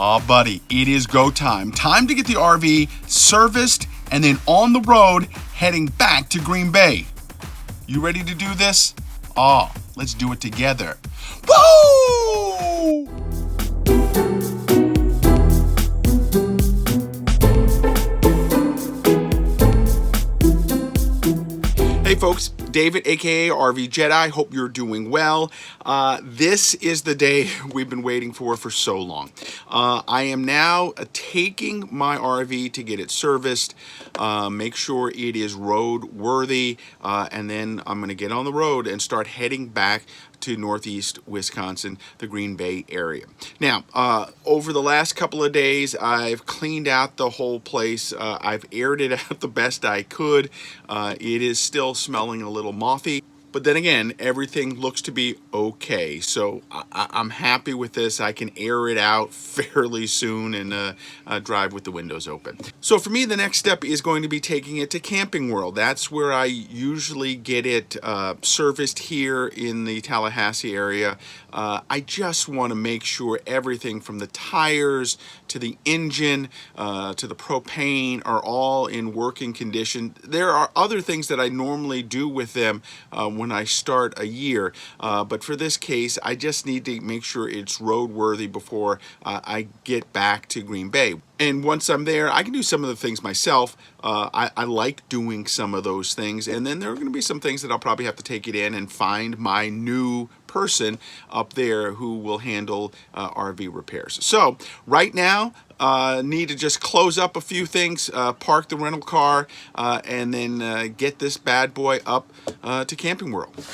Oh, buddy, it is go time. Time to get the RV serviced and then on the road heading back to Green Bay. You ready to do this? Oh, let's do it together. Woo! Hey folks, David, aka RV Jedeye. Hope you're doing well. This is the day we've been waiting for so long. I am now taking my RV to get it serviced, make sure it is road worthy, and then I'm going to get on the road and start heading back to northeast Wisconsin, the Green Bay area. Now, over the last couple of days, I've cleaned out the whole place. I've aired it out the best I could. It is still smelling a little mothy. But then again, everything looks to be okay. So I'm happy with this. I can air it out fairly soon and drive with the windows open. So for me, the next step is going to be taking it to Camping World. That's where I usually get it serviced here in the Tallahassee area. I just want to make sure everything from the tires to the engine to the propane are all in working condition. There are other things that I normally do with them when I start a year, but for this case I just need to make sure it's roadworthy before I get back to Green Bay. And once I'm there, I can do some of the things myself. I like doing some of those things, and then there are going to be some things that I'll probably have to take it in and find my new person up there who will handle RV repairs. So right now, need to just close up a few things, park the rental car, and then get this bad boy up to Camping World.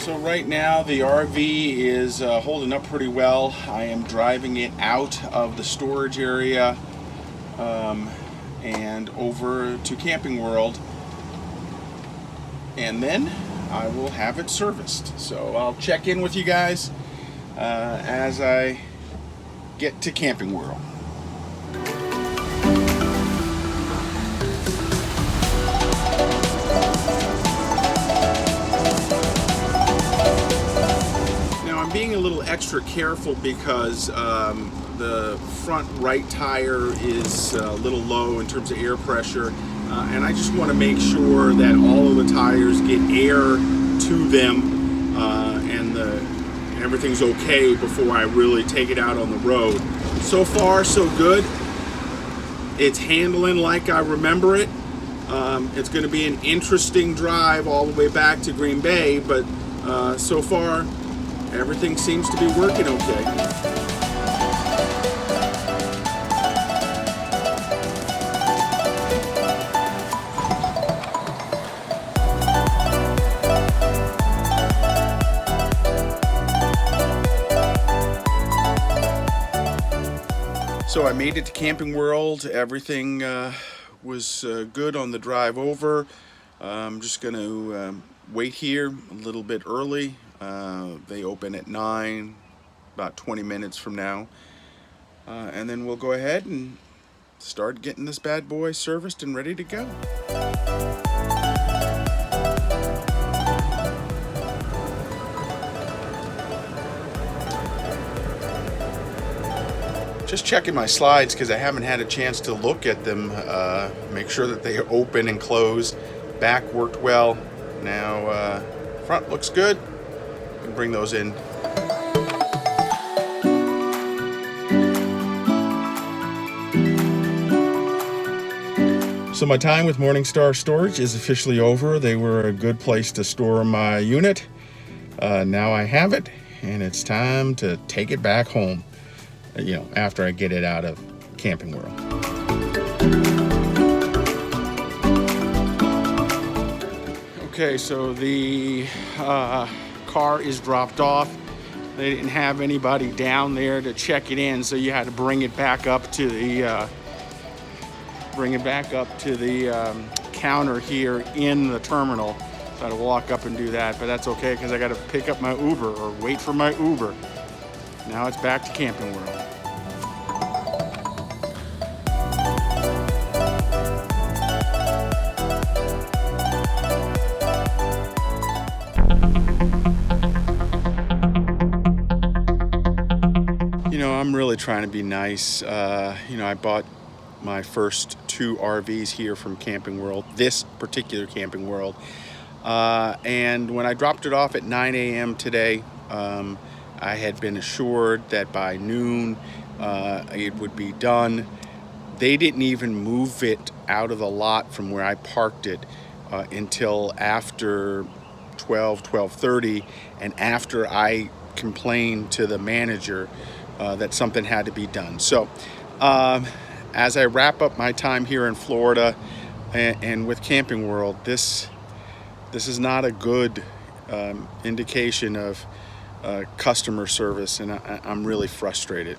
So right now the RV is holding up pretty well. I am driving it out of the storage area and over to Camping World, and then I will have it serviced. So I'll check in with you guys as I get to Camping World. Being a little extra careful because the front right tire is a little low in terms of air pressure, and I just want to make sure that all of the tires get air to them and everything's okay before I really take it out on the road. So far so good. It's handling like I remember it. It's going to be an interesting drive all the way back to Green Bay, but so far everything seems to be working okay. So I made it to Camping World. Everything was good on the drive over. I'm just going to wait here a little bit early. They open at 9, about 20 minutes from now, and then we'll go ahead and start getting this bad boy serviced and ready to go. Just checking my slides because I haven't had a chance to look at them, make sure that they open and close. Back worked well. Now front looks good. Bring those in. So my time with Morningstar Storage is officially over. They were a good place to store my unit. Now I have it, and it's time to take it back home, after I get it out of Camping World. Okay, so the car is dropped off. They didn't have anybody down there to check it in, so you had to bring it back up to the counter here in the terminal. So I had to walk up and do that, but that's okay because I got to pick up my Uber or wait for my Uber. Now it's back to Camping World. You know, I'm really trying to be nice. I bought my first 2 RVs here from Camping World, this particular Camping World. And when I dropped it off at 9 a.m. today, I had been assured that by noon it would be done. They didn't even move it out of the lot from where I parked it until after 12:30, and after I complained to the manager that something had to be done. So as I wrap up my time here in Florida and with Camping World, this is not a good indication of customer service, and I'm really frustrated.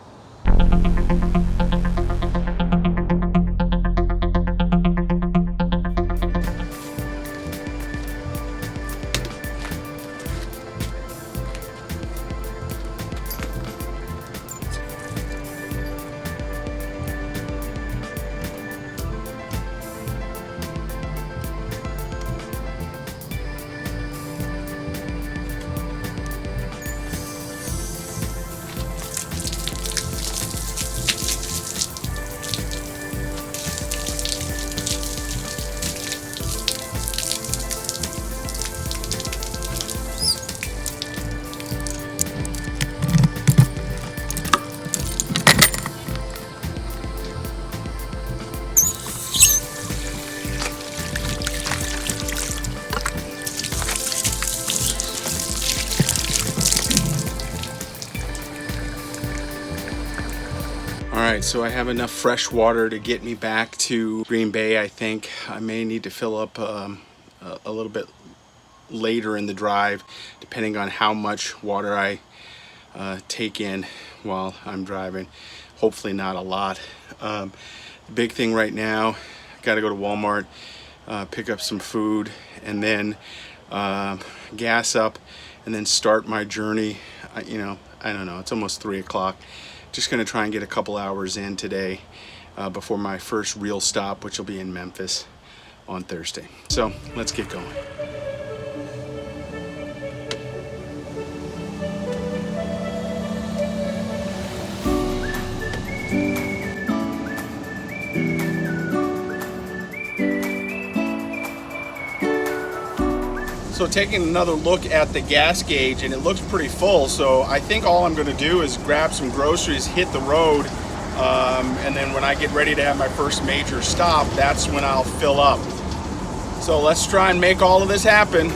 All right, so I have enough fresh water to get me back to Green Bay. I think I may need to fill up a little bit later in the drive, depending on how much water I take in while I'm driving. Hopefully not a lot. The big thing right now, got to go to Walmart, pick up some food, and then gas up, and then start my journey. I don't know, it's almost 3 o'clock. Just going to try and get a couple hours in today before my first real stop, which will be in Memphis on Thursday. So let's get going. So taking another look at the gas gauge, and it looks pretty full, so I think all I'm going to do is grab some groceries, hit the road, and then when I get ready to have my first major stop, that's when I'll fill up. So let's try and make all of this happen.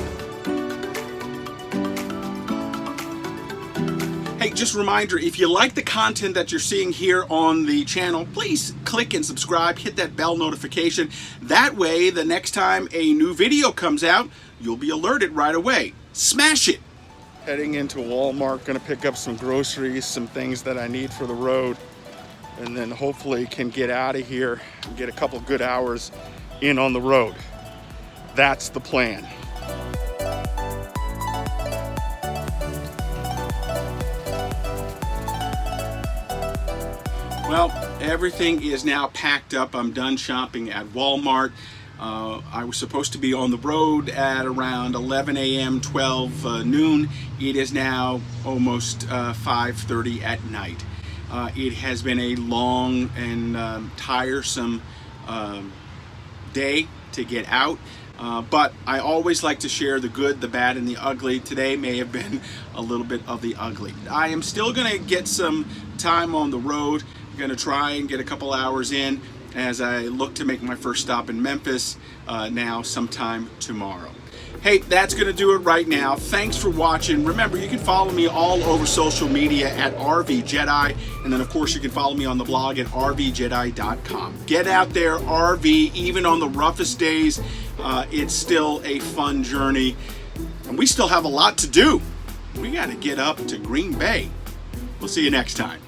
Hey, just a reminder, if you like the content that you're seeing here on the channel, please click and subscribe, hit that bell notification. That way, the next time a new video comes out, you'll be alerted right away. Smash it! Heading into Walmart, gonna pick up some groceries, some things that I need for the road, and then hopefully can get out of here and get a couple good hours in on the road. That's the plan. Well, everything is now packed up. I'm done shopping at Walmart. I was supposed to be on the road at around 11 a.m., 12 noon. It is now almost 5:30 at night. It has been a long and tiresome day to get out. But I always like to share the good, the bad, and the ugly. Today may have been a little bit of the ugly. I am still going to get some time on the road. I'm going to try and get a couple hours in as I look to make my first stop in Memphis now sometime tomorrow. Hey, that's going to do it right now. Thanks for watching. Remember, you can follow me all over social media at RV Jedeye. And then, of course, you can follow me on the blog at rvjedeye.com. Get out there, RV, even on the roughest days. It's still a fun journey. And we still have a lot to do. We got to get up to Green Bay. We'll see you next time.